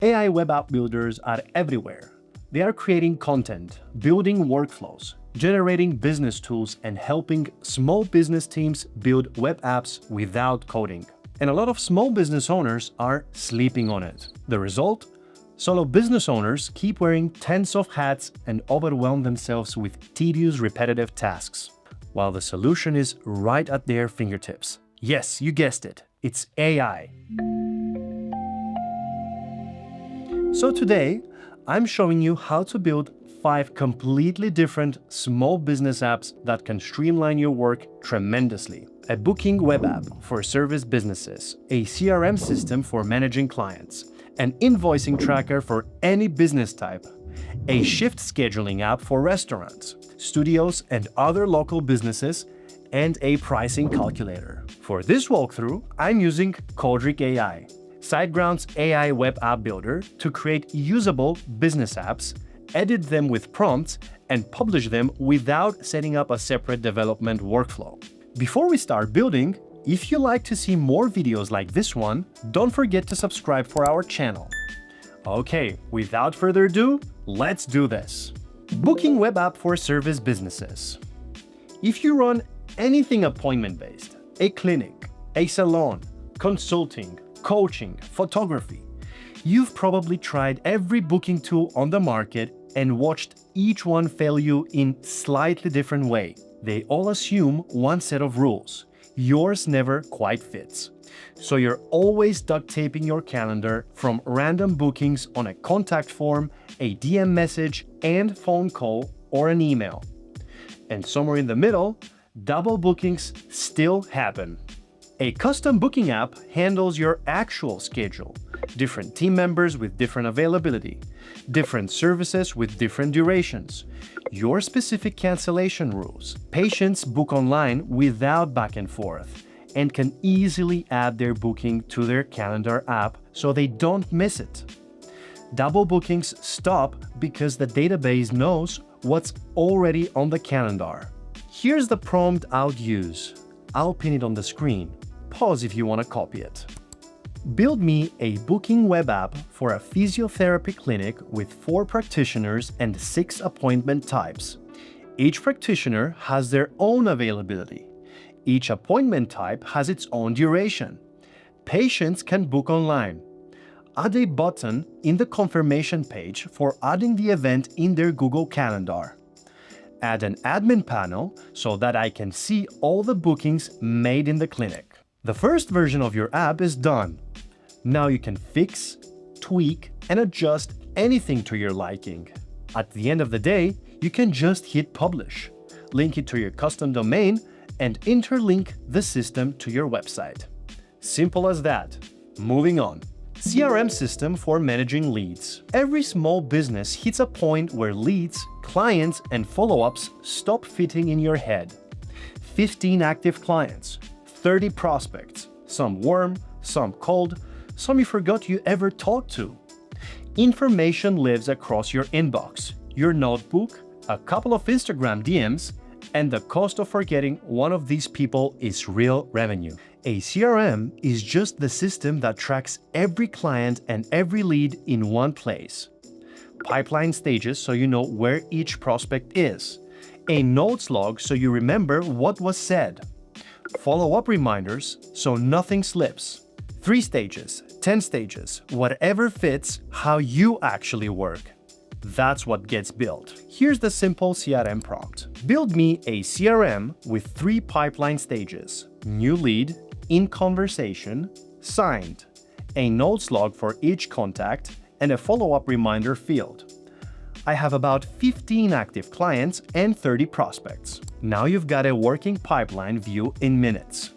AI web app builders are everywhere. They are creating content, building workflows, generating business tools, and helping small business teams build web apps without coding. And a lot of small business owners are sleeping on it. The result? Solo business owners keep wearing tens of hats and overwhelm themselves with tedious, repetitive tasks, while the solution is right at their fingertips. Yes, you guessed it, it's AI. So today, I'm showing you how to build 5 completely different small business apps that can streamline your work tremendously. A booking web app for service businesses, a CRM system for managing clients, an invoicing tracker for any business type, a shift scheduling app for restaurants, studios, and other local businesses, and a pricing calculator. For this walkthrough, I'm using Coderick AI, SiteGround's AI web app builder, to create usable business apps, edit them with prompts, and publish them without setting up a separate development workflow. Before we start building, if you like to see more videos like this one, don't forget to subscribe for our channel. Okay, without further ado, let's do this. Booking web app for service businesses. If you run anything appointment-based, a clinic, a salon, consulting, coaching, photography, you've probably tried every booking tool on the market and watched each one fail you in slightly different way. They all assume one set of rules. Yours never quite fits. So you're always duct-taping your calendar from random bookings on a contact form, a DM message, and phone call or an email. And somewhere in the middle, double bookings still happen. A custom booking app handles your actual schedule, different team members with different availability, different services with different durations, your specific cancellation rules. Patients book online without back and forth and can easily add their booking to their calendar app so they don't miss it. Double bookings stop because the database knows what's already on the calendar. Here's the prompt I'll use. I'll pin it on the screen. Pause if you want to copy it. Build me a booking web app for a physiotherapy clinic with 4 practitioners and 6 appointment types. Each practitioner has their own availability. Each appointment type has its own duration. Patients can book online. Add a button in the confirmation page for adding the event in their Google Calendar. Add an admin panel so that I can see all the bookings made in the clinic. The first version of your app is done. Now you can fix, tweak, and adjust anything to your liking. At the end of the day, you can just hit publish, link it to your custom domain, and interlink the system to your website. Simple as that. Moving on. CRM system for managing leads. Every small business hits a point where leads, clients, and follow-ups stop fitting in your head. 15 active clients, 30 prospects, some warm, some cold, some you forgot you ever talked to. Information lives across your inbox, your notebook, a couple of Instagram DMs, and the cost of forgetting one of these people is real revenue. A CRM is just the system that tracks every client and every lead in one place. Pipeline stages so you know where each prospect is. A notes log so you remember what was said. Follow-up reminders so nothing slips. 3 stages, 10 stages, whatever fits how you actually work. That's what gets built. Here's the simple CRM prompt. Build me a CRM with 3 pipeline stages: new lead, in conversation, signed, a notes log for each contact, and a follow-up reminder field. I have about 15 active clients and 30 prospects. Now you've got a working pipeline view in minutes.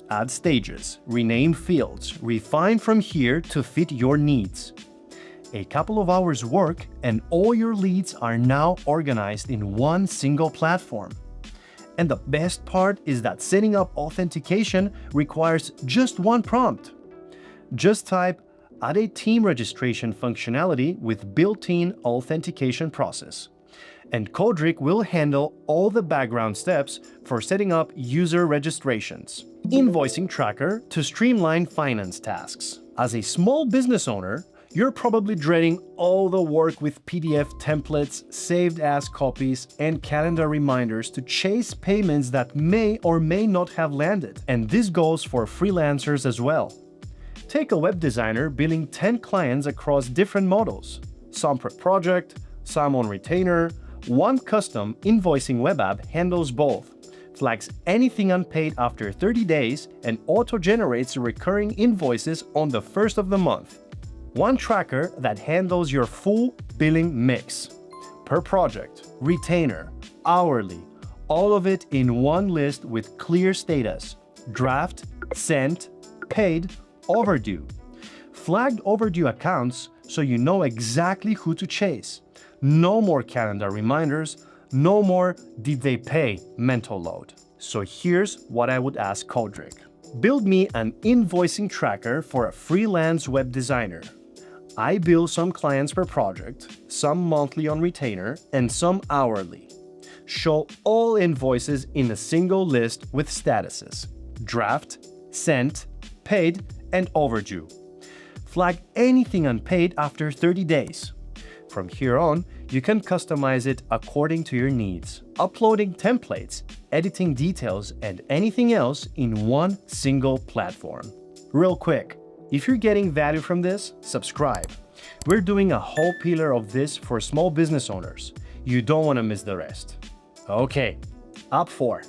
Add stages, rename fields, refine from here to fit your needs. A couple of hours work and all your leads are now organized in one single platform. And the best part is that setting up authentication requires just one prompt. Just type add a team registration functionality with built-in authentication process. And Coderick will handle all the background steps for setting up user registrations. Invoicing tracker to streamline finance tasks. As a small business owner, You're probably dreading all the work with PDF templates, saved as copies, and calendar reminders to chase payments that may or may not have landed. And this goes for freelancers as well. Take a web designer billing 10 clients across different models, some per project, some on retainer. One custom invoicing web app handles both, flags anything unpaid after 30 days, and auto-generates recurring invoices on the first of the month. One tracker that handles your full billing mix, per project, retainer, hourly, all of it in one list with clear status: draft, sent, paid, overdue. Flagged overdue accounts so you know exactly who to chase. No more calendar reminders, no more "did they pay" mental load. So here's what I would ask Coderick. Build me an invoicing tracker for a freelance web designer. I bill some clients per project, some monthly on retainer, and some hourly. Show all invoices in a single list with statuses: draft, sent, paid, and overdue. Flag anything unpaid after 30 days. From here on, you can customize it according to your needs, uploading templates, editing details, and anything else in one single platform. Real quick, if you're getting value from this, subscribe. We're doing a whole pillar of this for small business owners. You don't want to miss the rest. Okay, up 4.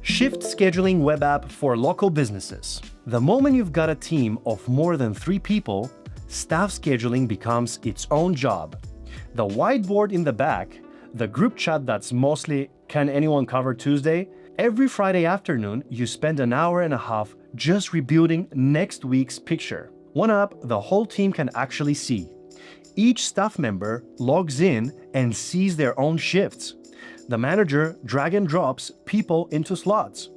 Shift scheduling web app for local businesses. The moment you've got a team of more than 3 people, staff scheduling becomes its own job. The whiteboard in the back, the group chat that's mostly "can anyone cover Tuesday?" Every Friday afternoon, you spend an hour and a half just rebuilding next week's picture. One app the whole team can actually see. Each staff member logs in and sees their own shifts. The manager drag and drops people into slots.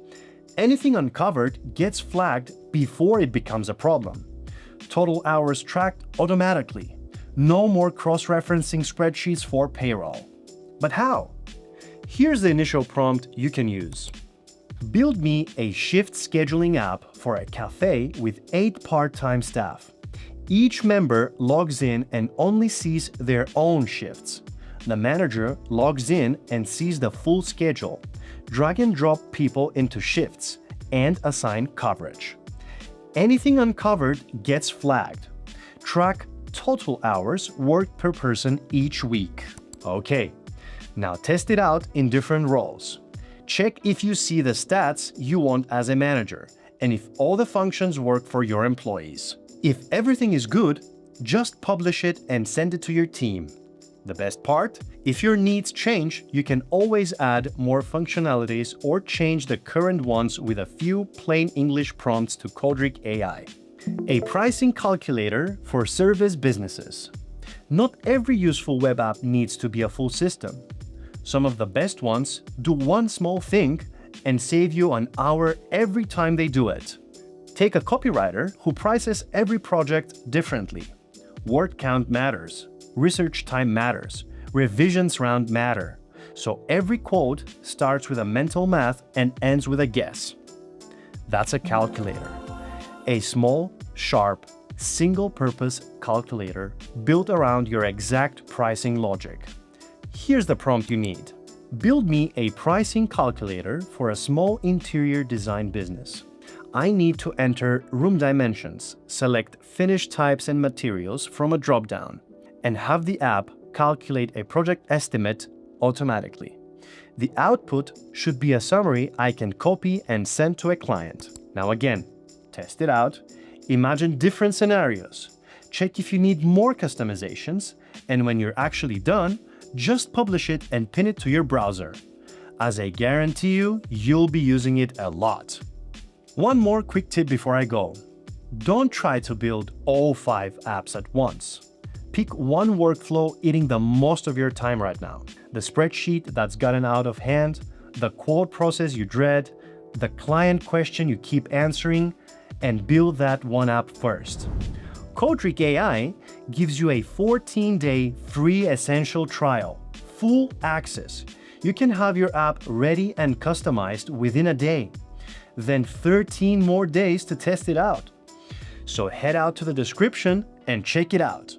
Anything uncovered gets flagged before it becomes a problem. Total hours tracked automatically. No more cross-referencing spreadsheets for payroll. But how? Here's the initial prompt you can use. Build me a shift scheduling app for a cafe with 8 part-time staff. Each member logs in and only sees their own shifts. The manager logs in and sees the full schedule. Drag and drop people into shifts and assign coverage. Anything uncovered gets flagged. Track total hours worked per person each week. Okay, now test it out in different roles. Check if you see the stats you want as a manager and if all the functions work for your employees. If everything is good, just publish it and send it to your team. The best part? If your needs change, you can always add more functionalities or change the current ones with a few plain English prompts to Coderick AI. A pricing calculator for service businesses. Not every useful web app needs to be a full system. Some of the best ones do one small thing and save you an hour every time they do it. Take a copywriter who prices every project differently. Word count matters. Research time matters. Revisions round matter. So every quote starts with a mental math and ends with a guess. That's a calculator. A small, sharp, single-purpose calculator built around your exact pricing logic. Here's the prompt you need. Build me a pricing calculator for a small interior design business. I need to enter room dimensions, select finish types and materials from a drop-down, and have the app calculate a project estimate automatically. The output should be a summary I can copy and send to a client. Now again, test it out, imagine different scenarios, check if you need more customizations, and when you're actually done, just publish it and pin it to your browser. As I guarantee you, you'll be using it a lot. One more quick tip before I go. Don't try to build all 5 apps at once. Pick one workflow eating the most of your time right now. The spreadsheet that's gotten out of hand, the quote process you dread, the client question you keep answering, and build that one app first. Coderick AI gives you a 14-day free essential trial, full access. You can have your app ready and customized within a day. Then 13 more days to test it out. So head out to the description and check it out.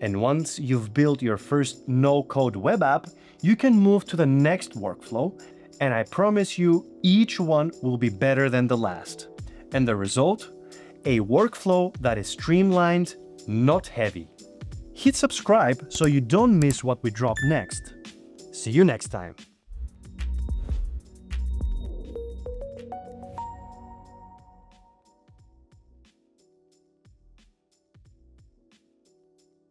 And once you've built your first no-code web app, you can move to the next workflow, and I promise you, each one will be better than the last. And the result? A workflow that is streamlined, not heavy. Hit subscribe so you don't miss what we drop next. See you next time.